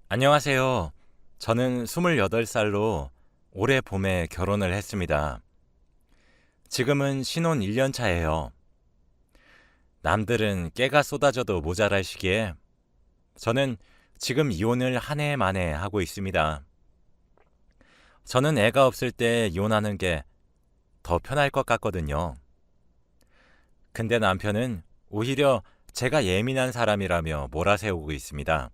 안녕하세요. 저는 28살로 올해 봄에 결혼을 했습니다. 지금은 신혼 1년 차예요. 남들은 깨가 쏟아져도 모자랄 시기에 저는 지금 이혼을 한 해 만에 하고 있습니다. 저는 애가 없을 때 이혼하는 게 더 편할 것 같거든요. 근데 남편은 오히려 제가 예민한 사람이라며 몰아세우고 있습니다.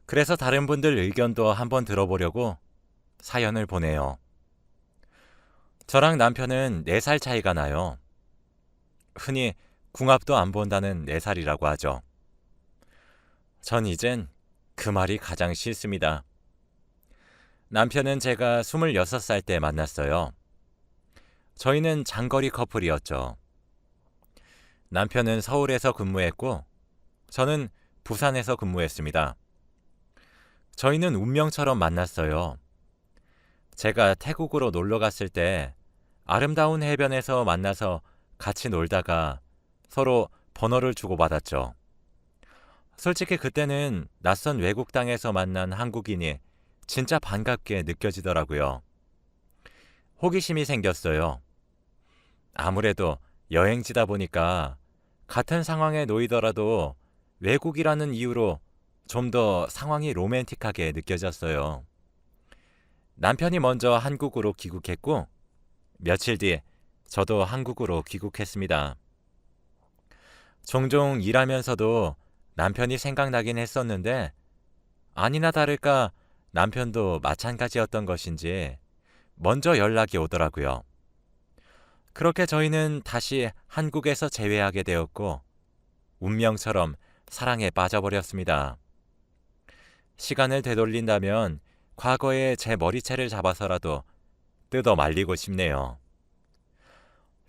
그래서 다른 분들 의견도 한번 들어보려고 사연을 보내요. 저랑 남편은 4살 차이가 나요. 흔히 궁합도 안 본다는 4살이라고 하죠. 전 이젠 그 말이 가장 싫습니다. 남편은 제가 26살 때 만났어요. 저희는 장거리 커플이었죠. 남편은 서울에서 근무했고 저는 부산에서 근무했습니다. 저희는 운명처럼 만났어요. 제가 태국으로 놀러 갔을 때 아름다운 해변에서 만나서 같이 놀다가 서로 번호를 주고받았죠. 솔직히 그때는 낯선 외국 땅에서 만난 한국인이 진짜 반갑게 느껴지더라고요. 호기심이 생겼어요. 아무래도 여행지다 보니까 같은 상황에 놓이더라도 외국이라는 이유로 좀 더 상황이 로맨틱하게 느껴졌어요. 남편이 먼저 한국으로 귀국했고 며칠 뒤 저도 한국으로 귀국했습니다. 종종 일하면서도 남편이 생각나긴 했었는데 아니나 다를까 남편도 마찬가지였던 것인지 먼저 연락이 오더라고요. 그렇게 저희는 다시 한국에서 재회하게 되었고 운명처럼 사랑에 빠져버렸습니다. 시간을 되돌린다면 과거의 제 머리채를 잡아서라도 뜯어 말리고 싶네요.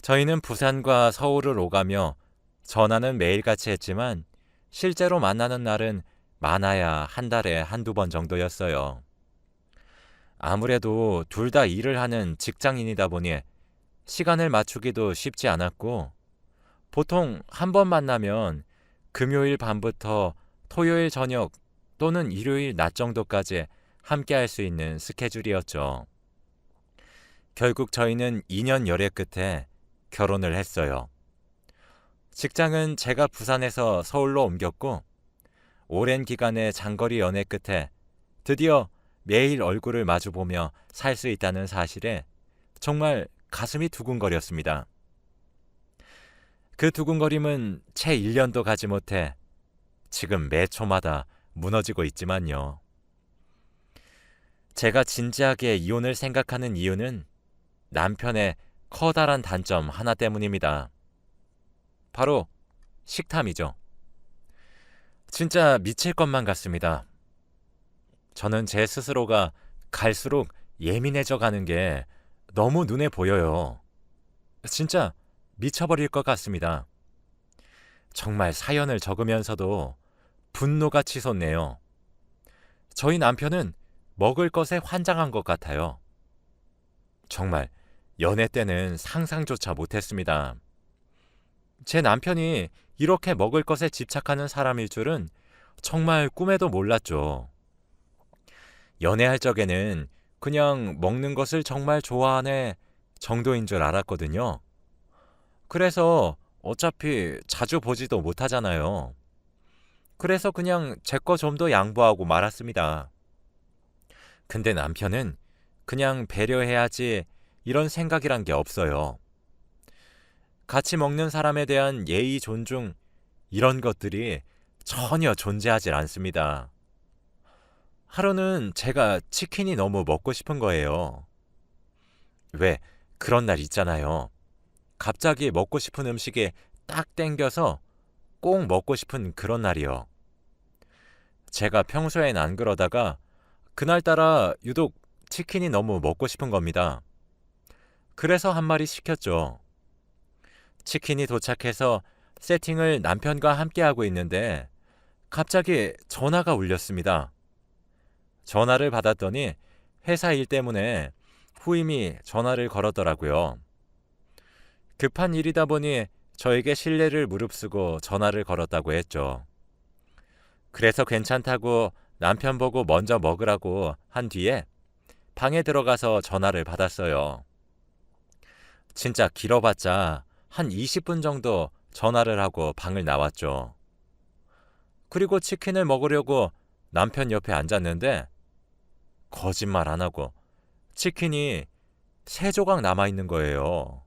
저희는 부산과 서울을 오가며 전화는 매일같이 했지만 실제로 만나는 날은 많아야 한 달에 한두 번 정도였어요. 아무래도 둘 다 일을 하는 직장인이다 보니 시간을 맞추기도 쉽지 않았고 보통 한 번 만나면 금요일 밤부터 토요일 저녁 또는 일요일 낮 정도까지 함께 할 수 있는 스케줄이었죠. 결국 저희는 2년 열애 끝에 결혼을 했어요. 직장은 제가 부산에서 서울로 옮겼고 오랜 기간의 장거리 연애 끝에 드디어 매일 얼굴을 마주보며 살 수 있다는 사실에 정말 가슴이 두근거렸습니다. 그 두근거림은 채 1년도 가지 못해 지금 매 초마다 무너지고 있지만요. 제가 진지하게 이혼을 생각하는 이유는 남편의 커다란 단점 하나 때문입니다. 바로 식탐이죠. 진짜 미칠 것만 같습니다. 저는 제 스스로가 갈수록 예민해져 가는 게 너무 눈에 보여요. 진짜 미쳐버릴 것 같습니다. 정말 사연을 적으면서도 분노가 치솟네요. 저희 남편은 먹을 것에 환장한 것 같아요. 정말 연애 때는 상상조차 못했습니다. 제 남편이 이렇게 먹을 것에 집착하는 사람일 줄은 정말 꿈에도 몰랐죠. 연애할 적에는 그냥 먹는 것을 정말 좋아하네 정도인 줄 알았거든요. 그래서 어차피 자주 보지도 못하잖아요. 그래서 그냥 제 거 좀 더 양보하고 말았습니다. 근데 남편은 그냥 배려해야지 이런 생각이란 게 없어요. 같이 먹는 사람에 대한 예의, 존중, 이런 것들이 전혀 존재하지 않습니다. 하루는 제가 치킨이 너무 먹고 싶은 거예요. 왜 그런 날 있잖아요. 갑자기 먹고 싶은 음식이 딱 땡겨서 꼭 먹고 싶은 그런 날이요. 제가 평소엔 안 그러다가 그날따라 유독 치킨이 너무 먹고 싶은 겁니다. 그래서 한 마리 시켰죠. 치킨이 도착해서 세팅을 남편과 함께 하고 있는데 갑자기 전화가 울렸습니다. 전화를 받았더니 회사 일 때문에 후임이 전화를 걸었더라고요. 급한 일이다 보니 저에게 신뢰를 무릅쓰고 전화를 걸었다고 했죠. 그래서 괜찮다고 남편 보고 먼저 먹으라고 한 뒤에 방에 들어가서 전화를 받았어요. 진짜 길어봤자 한 20분 정도 전화를 하고 방을 나왔죠. 그리고 치킨을 먹으려고 남편 옆에 앉았는데 거짓말 안 하고 치킨이 3조각 남아있는 거예요.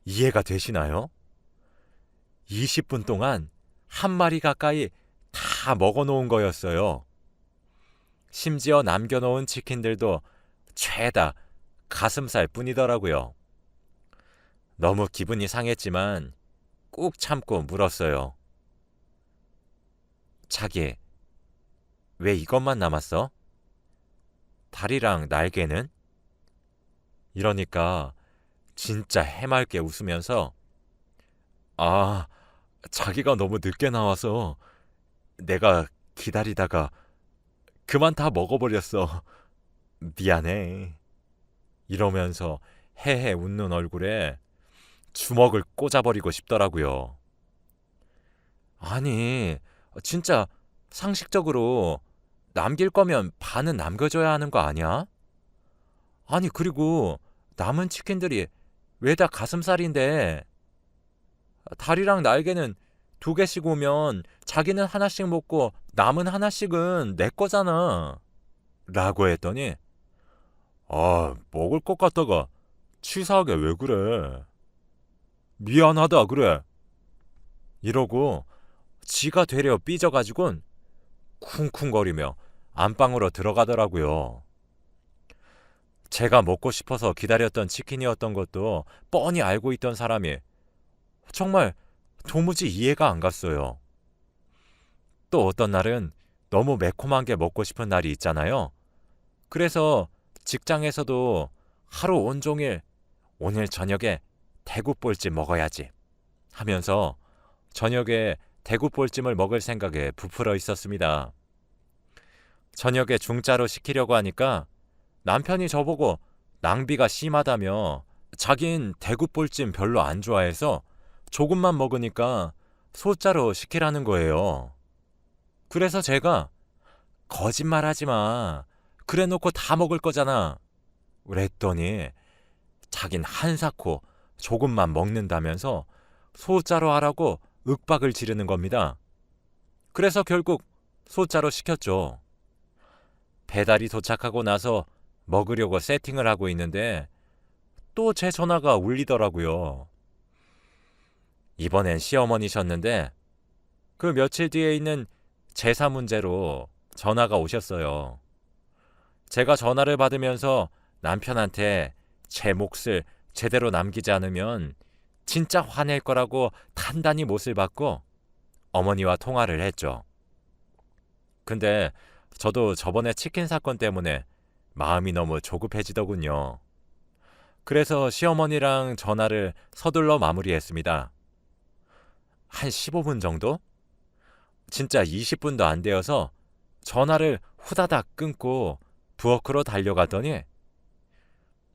이해가 되시나요? 20분 동안 한 마리 가까이 다 먹어놓은 거였어요. 심지어 남겨놓은 치킨들도 죄다 가슴살 뿐이더라고요. 너무 기분이 상했지만 꾹 참고 물었어요. 자기, 왜 이것만 남았어? 다리랑 날개는? 이러니까 진짜 해맑게 웃으면서 아, 자기가 너무 늦게 나와서 내가 기다리다가 그만 다 먹어버렸어. 미안해. 이러면서 헤헤 웃는 얼굴에 주먹을 꽂아버리고 싶더라고요. 아니, 진짜 상식적으로 남길 거면 반은 남겨줘야 하는 거 아니야? 아니, 그리고 남은 치킨들이 왜 다 가슴살인데 다리랑 날개는 2개씩 오면 자기는 하나씩 먹고 남은 하나씩은 내 거잖아. 라고 했더니 먹을 것 같다가 치사하게 왜 그래? 미안하다 그래. 이러고 지가 되려 삐져가지곤 쿵쿵거리며 안방으로 들어가더라고요. 제가 먹고 싶어서 기다렸던 치킨이었던 것도 뻔히 알고 있던 사람이 정말 도무지 이해가 안 갔어요. 또 어떤 날은 너무 매콤한 게 먹고 싶은 날이 있잖아요. 그래서 직장에서도 하루 온종일 오늘 저녁에 대구볼찜 먹어야지 하면서 저녁에 대구볼찜을 먹을 생각에 부풀어 있었습니다. 저녁에 중짜로 시키려고 하니까 남편이 저보고 낭비가 심하다며 자긴 대구볼찜 별로 안 좋아해서 조금만 먹으니까 소짜로 시키라는 거예요. 그래서 제가 거짓말하지 마. 그래 놓고 다 먹을 거잖아. 그랬더니 자긴 한사코 조금만 먹는다면서 소짜로 하라고 윽박을 지르는 겁니다. 그래서 결국 소짜로 시켰죠. 배달이 도착하고 나서 먹으려고 세팅을 하고 있는데 또 제 전화가 울리더라고요. 이번엔 시어머니셨는데 그 며칠 뒤에 있는 제사 문제로 전화가 오셨어요. 제가 전화를 받으면서 남편한테 제 몫을 제대로 남기지 않으면 진짜 화낼 거라고 단단히 못을 받고 어머니와 통화를 했죠. 근데 저도 저번에 치킨 사건 때문에 마음이 너무 조급해지더군요. 그래서 시어머니랑 전화를 서둘러 마무리했습니다. 한 15분 정도? 진짜 20분도 안 되어서 전화를 후다닥 끊고 부엌으로 달려가더니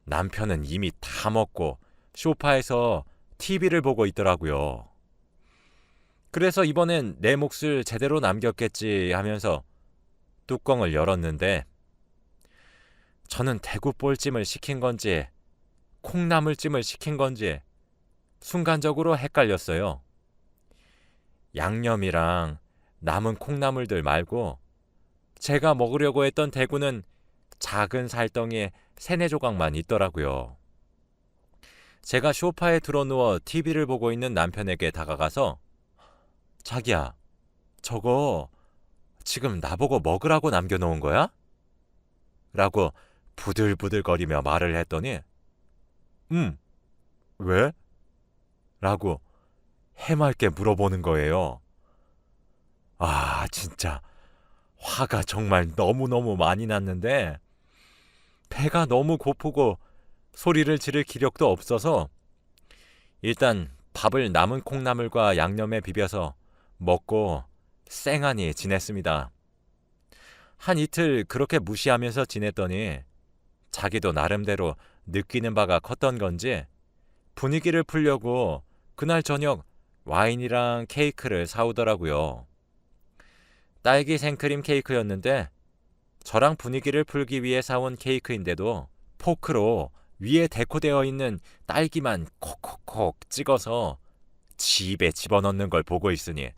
남편은 이미 다 먹고 소파에서 TV를 보고 있더라고요. 그래서 이번엔 내 몫을 제대로 남겼겠지 하면서 뚜껑을 열었는데 저는 대구볼찜을 시킨 건지 콩나물찜을 시킨 건지 순간적으로 헷갈렸어요. 양념이랑 남은 콩나물들 말고 제가 먹으려고 했던 대구는 작은 살덩이에 3-4조각만 있더라고요. 제가 소파에 드러누워 TV를 보고 있는 남편에게 다가가서 자기야, 저거 지금 나보고 먹으라고 남겨놓은 거야? 라고 부들부들거리며 말을 했더니 왜? 라고 해맑게 물어보는 거예요. 진짜 화가 정말 너무너무 많이 났는데 배가 너무 고프고 소리를 지를 기력도 없어서 일단 밥을 남은 콩나물과 양념에 비벼서 먹고 쌩하니 지냈습니다. 한 이틀 그렇게 무시하면서 지냈더니 자기도 나름대로 느끼는 바가 컸던 건지 분위기를 풀려고 그날 저녁 와인이랑 케이크를 사오더라고요. 딸기 생크림 케이크였는데 저랑 분위기를 풀기 위해 사온 케이크인데도 포크로 위에 데코되어 있는 딸기만 콕콕콕 찍어서 지 입에 집어넣는 걸 보고 있으니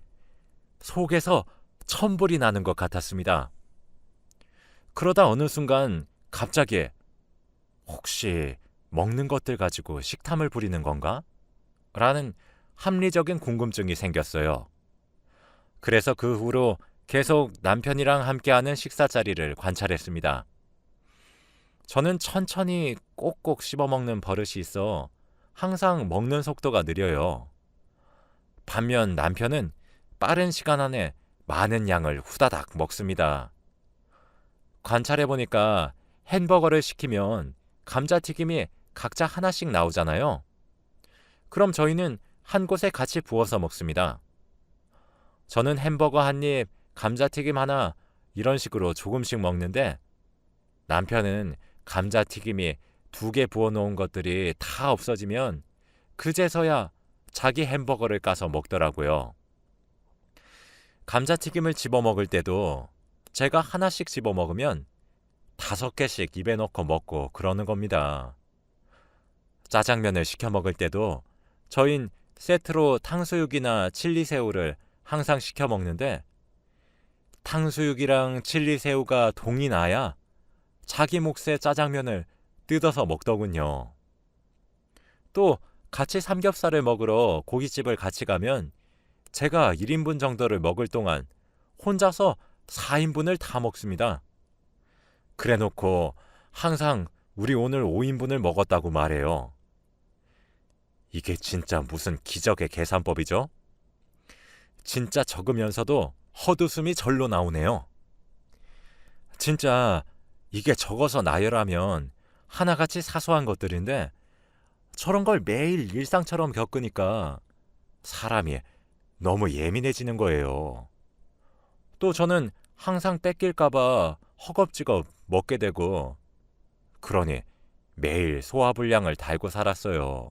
속에서 천불이 나는 것 같았습니다. 그러다 어느 순간 갑자기 혹시 먹는 것들 가지고 식탐을 부리는 건가? 라는 합리적인 궁금증이 생겼어요. 그래서 그 후로 계속 남편이랑 함께하는 식사 자리를 관찰했습니다. 저는 천천히 꼭꼭 씹어먹는 버릇이 있어 항상 먹는 속도가 느려요. 반면 남편은 빠른 시간 안에 많은 양을 후다닥 먹습니다. 관찰해보니까 햄버거를 시키면 감자튀김이 각자 하나씩 나오잖아요. 그럼 저희는 한 곳에 같이 부어서 먹습니다. 저는 햄버거 한 입, 감자튀김 하나 이런 식으로 조금씩 먹는데 남편은 감자튀김이 2개 부어놓은 것들이 다 없어지면 그제서야 자기 햄버거를 까서 먹더라고요. 감자튀김을 집어먹을 때도 제가 하나씩 집어먹으면 5개씩 입에 넣고 먹고 그러는 겁니다. 짜장면을 시켜 먹을 때도 저흰 세트로 탕수육이나 칠리새우를 항상 시켜 먹는데 탕수육이랑 칠리새우가 동이 나야 자기 몫의 짜장면을 뜯어서 먹더군요. 또 같이 삼겹살을 먹으러 고깃집을 같이 가면 제가 1인분 정도를 먹을 동안 혼자서 4인분을 다 먹습니다. 그래놓고 항상 우리 오늘 5인분을 먹었다고 말해요. 이게 진짜 무슨 기적의 계산법이죠? 진짜 적으면서도 헛웃음이 절로 나오네요. 진짜 이게 적어서 나열하면 하나같이 사소한 것들인데 저런 걸 매일 일상처럼 겪으니까 사람이 너무 예민해지는 거예요. 또 저는 항상 뺏길까봐 허겁지겁 먹게 되고 그러니 매일 소화불량을 달고 살았어요.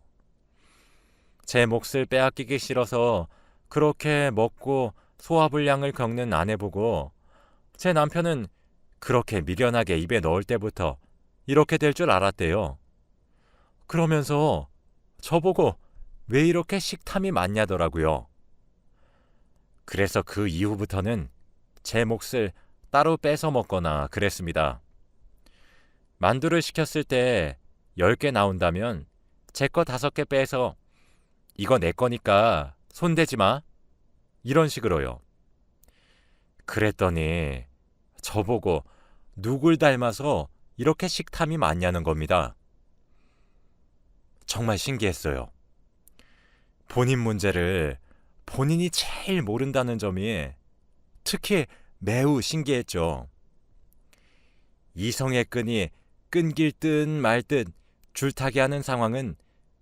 제 몫을 빼앗기기 싫어서 그렇게 먹고 소화불량을 겪는 아내 보고 제 남편은 그렇게 미련하게 입에 넣을 때부터 이렇게 될 줄 알았대요. 그러면서 저보고 왜 이렇게 식탐이 많냐더라고요. 그래서 그 이후부터는 제 몫을 따로 뺏어 먹거나 그랬습니다. 만두를 시켰을 때 10개 나온다면 제 거 5개 빼서 이거 내 거니까 손대지 마. 이런 식으로요. 그랬더니 저보고 누굴 닮아서 이렇게 식탐이 많냐는 겁니다. 정말 신기했어요. 본인 문제를 본인이 제일 모른다는 점이 특히 매우 신기했죠. 이성의 끈이 끊길 듯 말 듯 줄타기 하는 상황은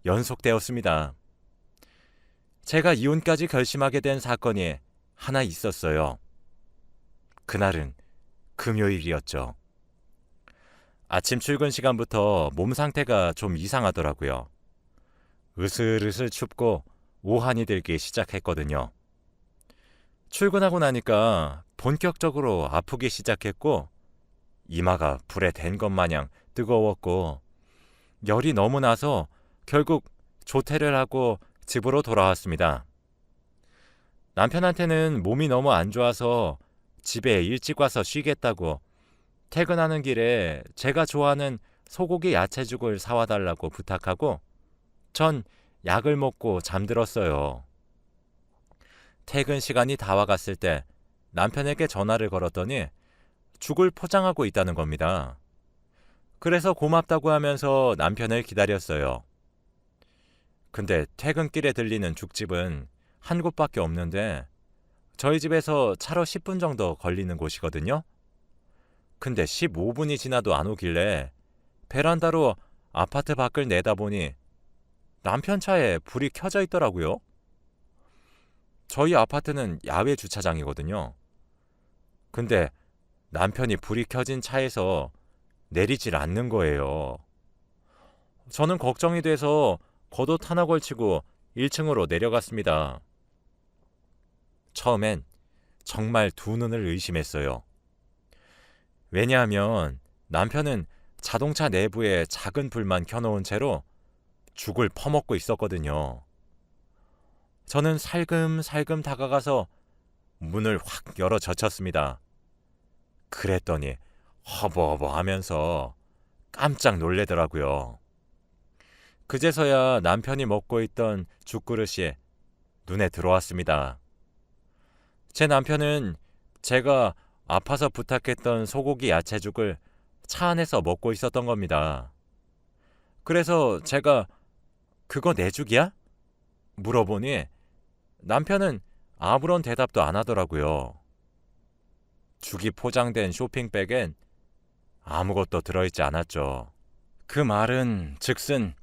연속되었습니다. 제가 이혼까지 결심하게 된 사건이 하나 있었어요. 그날은 금요일이었죠. 아침 출근 시간부터 몸 상태가 좀 이상하더라고요. 으슬으슬 춥고 오한이 들기 시작했거든요. 출근하고 나니까 본격적으로 아프기 시작했고 이마가 불에 댄 것 마냥 뜨거웠고 열이 너무 나서 결국 조퇴를 하고 집으로 돌아왔습니다. 남편한테는 몸이 너무 안 좋아서 집에 일찍 와서 쉬겠다고 퇴근하는 길에 제가 좋아하는 소고기 야채죽을 사와 달라고 부탁하고 전 약을 먹고 잠들었어요. 퇴근 시간이 다 와갔을 때 남편에게 전화를 걸었더니 죽을 포장하고 있다는 겁니다. 그래서 고맙다고 하면서 남편을 기다렸어요. 근데 퇴근길에 들리는 죽집은 한 곳밖에 없는데 저희 집에서 차로 10분 정도 걸리는 곳이거든요. 근데 15분이 지나도 안 오길래 베란다로 아파트 밖을 내다보니 남편 차에 불이 켜져 있더라고요. 저희 아파트는 야외 주차장이거든요. 근데 남편이 불이 켜진 차에서 내리질 않는 거예요. 저는 걱정이 돼서 겉옷 하나 걸치고 1층으로 내려갔습니다. 처음엔 정말 두 눈을 의심했어요. 왜냐하면 남편은 자동차 내부에 작은 불만 켜놓은 채로 죽을 퍼먹고 있었거든요. 저는 살금살금 다가가서 문을 확 열어 젖혔습니다. 그랬더니 허버허버 하면서 깜짝 놀래더라고요. 그제서야 남편이 먹고 있던 죽그릇이 눈에 들어왔습니다. 제 남편은 제가 아파서 부탁했던 소고기 야채죽을 차 안에서 먹고 있었던 겁니다. 그래서 제가 그거 내 죽이야? 물어보니 남편은 아무런 대답도 안 하더라고요. 죽이 포장된 쇼핑백엔 아무것도 들어있지 않았죠. 그 말은 즉슨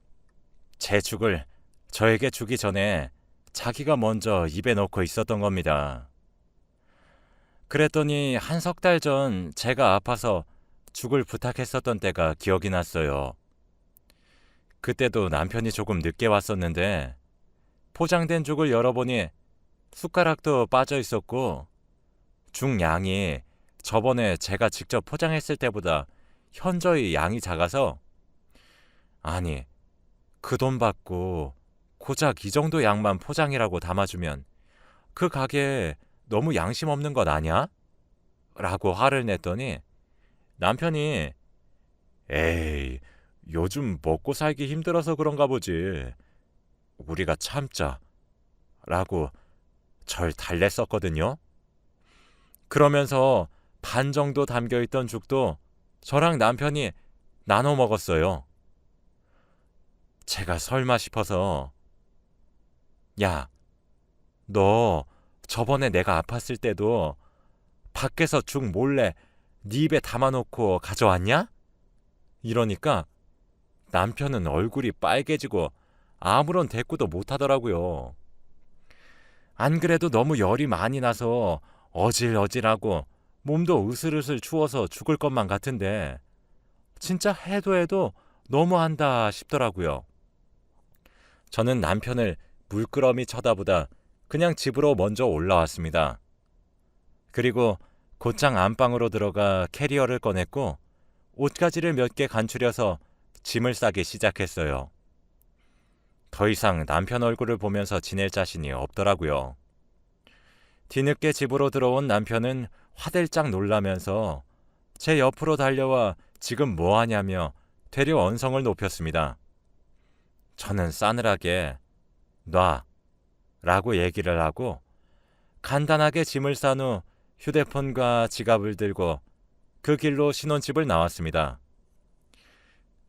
제 죽을 저에게 주기 전에 자기가 먼저 입에 넣고 있었던 겁니다. 그랬더니 한 석 달 전 제가 아파서 죽을 부탁했었던 때가 기억이 났어요. 그때도 남편이 조금 늦게 왔었는데 포장된 죽을 열어보니 숟가락도 빠져 있었고 죽 양이 저번에 제가 직접 포장했을 때보다 현저히 양이 작아서 아니 그 돈 받고 고작 이 정도 양만 포장이라고 담아주면 그 가게에 너무 양심 없는 것 아냐? 라고 화를 냈더니 남편이 에이 요즘 먹고 살기 힘들어서 그런가 보지. 우리가 참자. 라고 절 달랬었거든요. 그러면서 반 정도 담겨있던 죽도 저랑 남편이 나눠 먹었어요. 제가 설마 싶어서 야, 너 저번에 내가 아팠을 때도 밖에서 죽 몰래 네 입에 담아놓고 가져왔냐? 이러니까 남편은 얼굴이 빨개지고 아무런 대꾸도 못하더라고요. 안 그래도 너무 열이 많이 나서 어질어질하고 몸도 으슬으슬 추워서 죽을 것만 같은데 진짜 해도 너무한다 싶더라고요. 저는 남편을 물끄러미 쳐다보다 그냥 집으로 먼저 올라왔습니다. 그리고 곧장 안방으로 들어가 캐리어를 꺼냈고 옷가지를 몇 개 간추려서 짐을 싸기 시작했어요. 더 이상 남편 얼굴을 보면서 지낼 자신이 없더라고요. 뒤늦게 집으로 들어온 남편은 화들짝 놀라면서 제 옆으로 달려와 지금 뭐 하냐며 되려 언성을 높였습니다. 저는 싸늘하게 놔 라고 얘기를 하고 간단하게 짐을 싼 후 휴대폰과 지갑을 들고 그 길로 신혼집을 나왔습니다.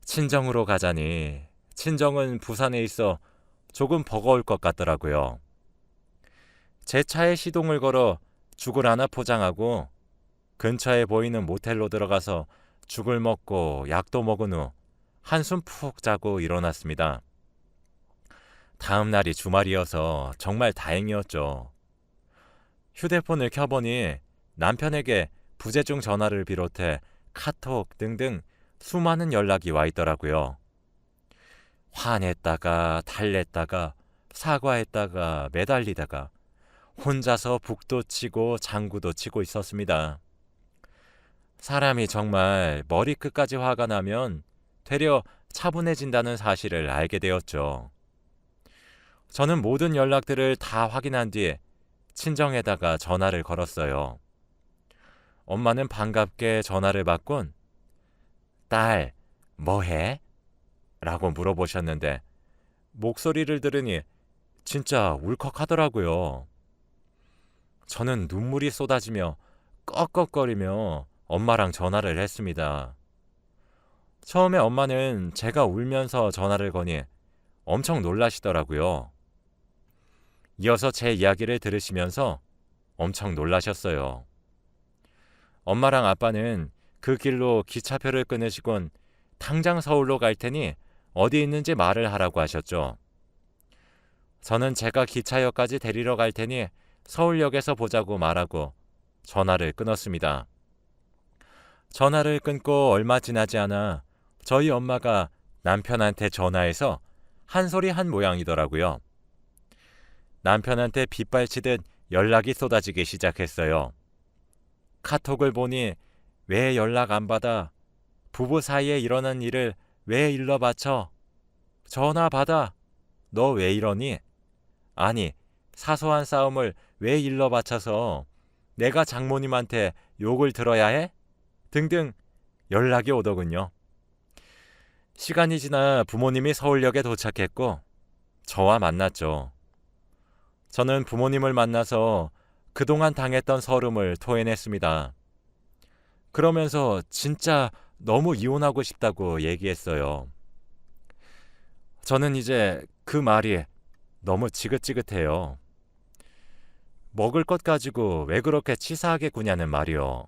친정으로 가자니 친정은 부산에 있어 조금 버거울 것 같더라고요. 제 차에 시동을 걸어 죽을 하나 포장하고 근처에 보이는 모텔로 들어가서 죽을 먹고 약도 먹은 후 한숨 푹 자고 일어났습니다. 다음 날이 주말이어서 정말 다행이었죠. 휴대폰을 켜보니 남편에게 부재중 전화를 비롯해 카톡 등등 수많은 연락이 와 있더라고요. 화냈다가 달랬다가 사과했다가 매달리다가 혼자서 북도 치고 장구도 치고 있었습니다. 사람이 정말 머리끝까지 화가 나면 되려 차분해진다는 사실을 알게 되었죠. 저는 모든 연락들을 다 확인한 뒤 친정에다가 전화를 걸었어요. 엄마는 반갑게 전화를 받곤 딸, 뭐해? 라고 물어보셨는데 목소리를 들으니 진짜 울컥하더라고요. 저는 눈물이 쏟아지며 꺽꺽거리며 엄마랑 전화를 했습니다. 처음에 엄마는 제가 울면서 전화를 거니 엄청 놀라시더라고요. 이어서 제 이야기를 들으시면서 엄청 놀라셨어요. 엄마랑 아빠는 그 길로 기차표를 끊으시곤 당장 서울로 갈 테니 어디 있는지 말을 하라고 하셨죠. 저는 제가 기차역까지 데리러 갈 테니 서울역에서 보자고 말하고 전화를 끊었습니다. 전화를 끊고 얼마 지나지 않아 저희 엄마가 남편한테 전화해서 한 소리 한 모양이더라고요. 남편한테 빗발치듯 연락이 쏟아지기 시작했어요. 카톡을 보니 왜 연락 안 받아? 부부 사이에 일어난 일을 왜 일러 바쳐? 전화 받아. 너 왜 이러니? 아니, 사소한 싸움을 왜 일러 바쳐서 내가 장모님한테 욕을 들어야 해? 등등 연락이 오더군요. 시간이 지나 부모님이 서울역에 도착했고 저와 만났죠. 저는 부모님을 만나서 그동안 당했던 서름을 토해냈습니다. 그러면서 진짜 너무 이혼하고 싶다고 얘기했어요. 저는 이제 그 말이 너무 지긋지긋해요. 먹을 것 가지고 왜 그렇게 치사하게 구냐는 말이요.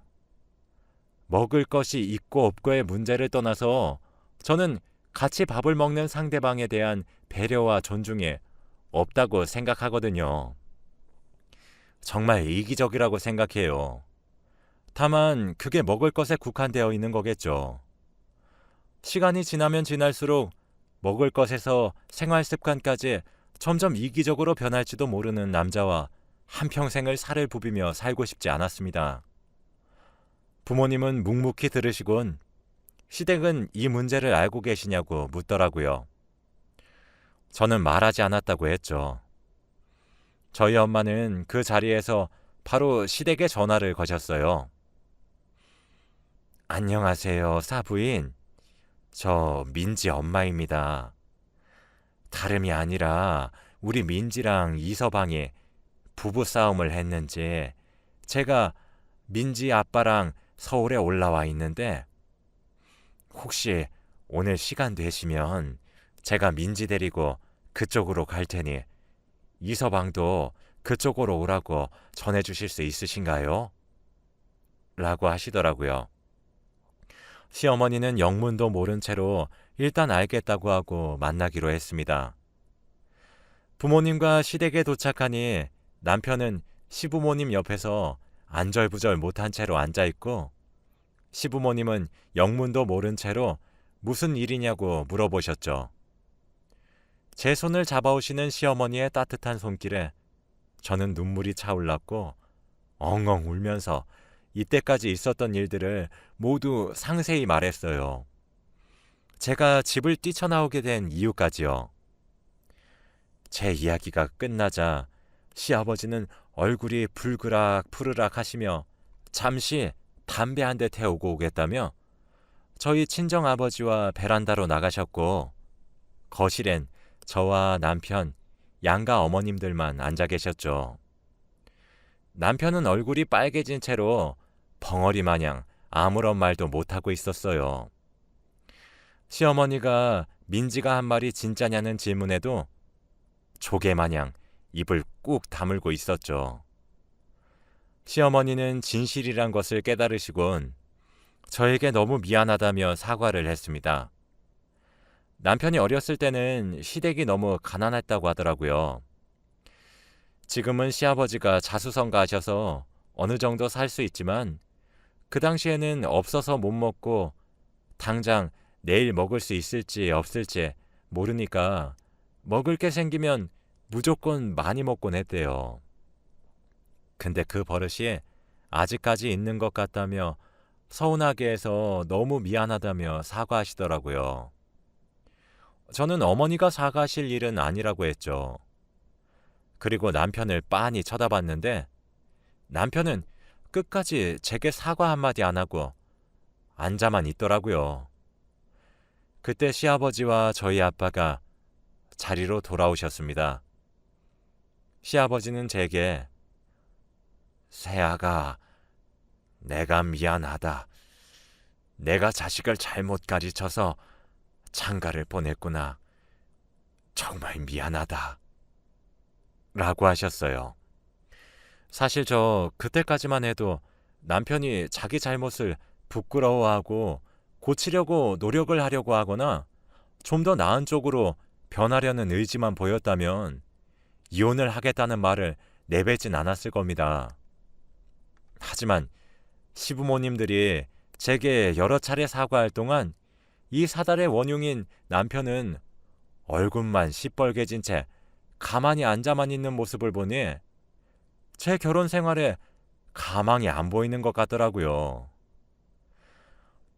먹을 것이 있고 없고의 문제를 떠나서 저는 같이 밥을 먹는 상대방에 대한 배려와 존중이 없다고 생각하거든요. 정말 이기적이라고 생각해요. 다만 그게 먹을 것에 국한되어 있는 거겠죠. 시간이 지나면 지날수록 먹을 것에서 생활 습관까지 점점 이기적으로 변할지도 모르는 남자와 한평생을 살을 부비며 살고 싶지 않았습니다. 부모님은 묵묵히 들으시곤 시댁은 이 문제를 알고 계시냐고 묻더라고요. 저는 말하지 않았다고 했죠. 저희 엄마는 그 자리에서 바로 시댁에 전화를 거셨어요. 안녕하세요, 사부인. 저 민지 엄마입니다. 다름이 아니라 우리 민지랑 이서방이 부부싸움을 했는지 제가 민지 아빠랑 서울에 올라와 있는데 혹시 오늘 시간 되시면 제가 민지 데리고 그쪽으로 갈 테니 이서방도 그쪽으로 오라고 전해주실 수 있으신가요? 라고 하시더라고요. 시어머니는 영문도 모른 채로 일단 알겠다고 하고 만나기로 했습니다. 부모님과 시댁에 도착하니 남편은 시부모님 옆에서 안절부절 못한 채로 앉아있고 시부모님은 영문도 모른 채로 무슨 일이냐고 물어보셨죠. 제 손을 잡아오시는 시어머니의 따뜻한 손길에 저는 눈물이 차올랐고 엉엉 울면서 이때까지 있었던 일들을 모두 상세히 말했어요. 제가 집을 뛰쳐나오게 된 이유까지요. 제 이야기가 끝나자 시아버지는 얼굴이 불그락 푸르락 하시며 잠시 담배 한 대 태우고 오겠다며 저희 친정아버지와 베란다로 나가셨고 거실엔 저와 남편, 양가 어머님들만 앉아 계셨죠. 남편은 얼굴이 빨개진 채로 벙어리 마냥 아무런 말도 못하고 있었어요. 시어머니가 민지가 한 말이 진짜냐는 질문에도 조개 마냥 입을 꾹 다물고 있었죠. 시어머니는 진실이란 것을 깨달으시곤 저에게 너무 미안하다며 사과를 했습니다. 남편이 어렸을 때는 시댁이 너무 가난했다고 하더라고요. 지금은 시아버지가 자수성가하셔서 어느 정도 살 수 있지만 그 당시에는 없어서 못 먹고 당장 내일 먹을 수 있을지 없을지 모르니까 먹을 게 생기면 무조건 많이 먹곤 했대요. 근데 그 버릇이 아직까지 있는 것 같다며 서운하게 해서 너무 미안하다며 사과하시더라고요. 저는 어머니가 사과하실 일은 아니라고 했죠. 그리고 남편을 빤히 쳐다봤는데 남편은 끝까지 제게 사과 한마디 안 하고 앉아만 있더라고요. 그때 시아버지와 저희 아빠가 자리로 돌아오셨습니다. 시아버지는 제게 새아가 내가 미안하다. 내가 자식을 잘못 가르쳐서 장가를 보냈구나. 정말 미안하다. 라고 하셨어요. 사실 저 그때까지만 해도 남편이 자기 잘못을 부끄러워하고 고치려고 노력을 하려고 하거나 좀 더 나은 쪽으로 변하려는 의지만 보였다면 이혼을 하겠다는 말을 내뱉진 않았을 겁니다. 하지만 시부모님들이 제게 여러 차례 사과할 동안 이 사달의 원흉인 남편은 얼굴만 시뻘개진 채 가만히 앉아만 있는 모습을 보니 제 결혼 생활에 가망이 안 보이는 것 같더라고요.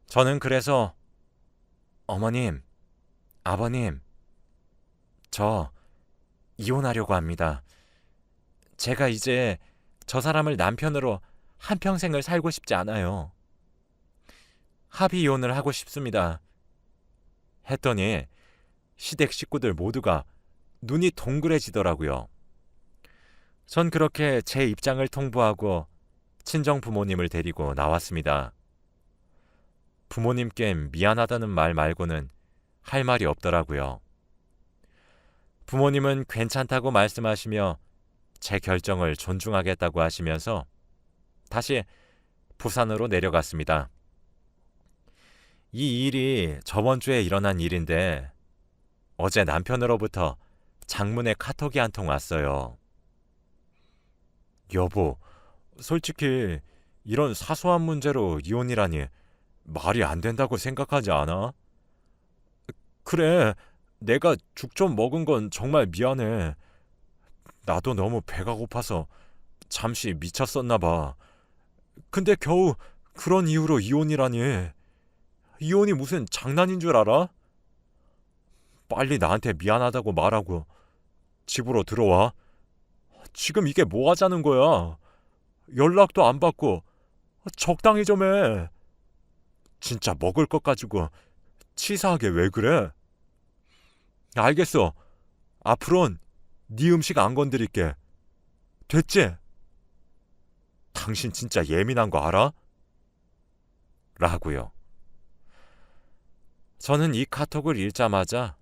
저는 그래서 어머님, 아버님, 저 이혼하려고 합니다. 제가 이제 저 사람을 남편으로 한평생을 살고 싶지 않아요. 합의 이혼을 하고 싶습니다. 했더니 시댁 식구들 모두가 눈이 동그래지더라고요. 전 그렇게 제 입장을 통보하고 친정 부모님을 데리고 나왔습니다. 부모님께 미안하다는 말 말고는 할 말이 없더라고요. 부모님은 괜찮다고 말씀하시며 제 결정을 존중하겠다고 하시면서 다시 부산으로 내려갔습니다. 이 일이 저번 주에 일어난 일인데 어제 남편으로부터 장문의 카톡이 한 통 왔어요. 여보, 솔직히 이런 사소한 문제로 이혼이라니 말이 안 된다고 생각하지 않아? 그래, 내가 죽 좀 먹은 건 정말 미안해. 나도 너무 배가 고파서 잠시 미쳤었나 봐. 근데 겨우 그런 이유로 이혼이라니. 이혼이 무슨 장난인 줄 알아? 빨리 나한테 미안하다고 말하고 집으로 들어와. 지금 이게 뭐 하자는 거야? 연락도 안 받고 적당히 좀 해. 진짜 먹을 것 가지고 치사하게 왜 그래? 알겠어. 앞으론 네 음식 안 건드릴게. 됐지? 당신 진짜 예민한 거 알아? 라고요. 저는 이 카톡을 읽자마자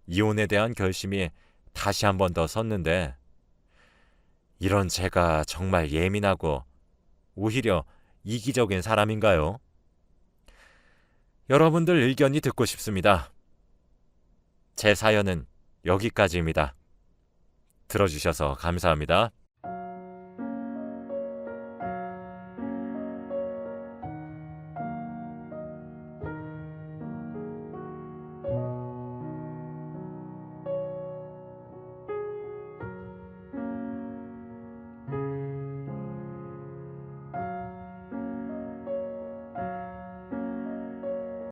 이혼에 대한 결심이 다시 한 번 더 섰는데 이런 제가 정말 예민하고 오히려 이기적인 사람인가요? 여러분들 의견이 듣고 싶습니다. 제 사연은 여기까지입니다. 들어주셔서 감사합니다.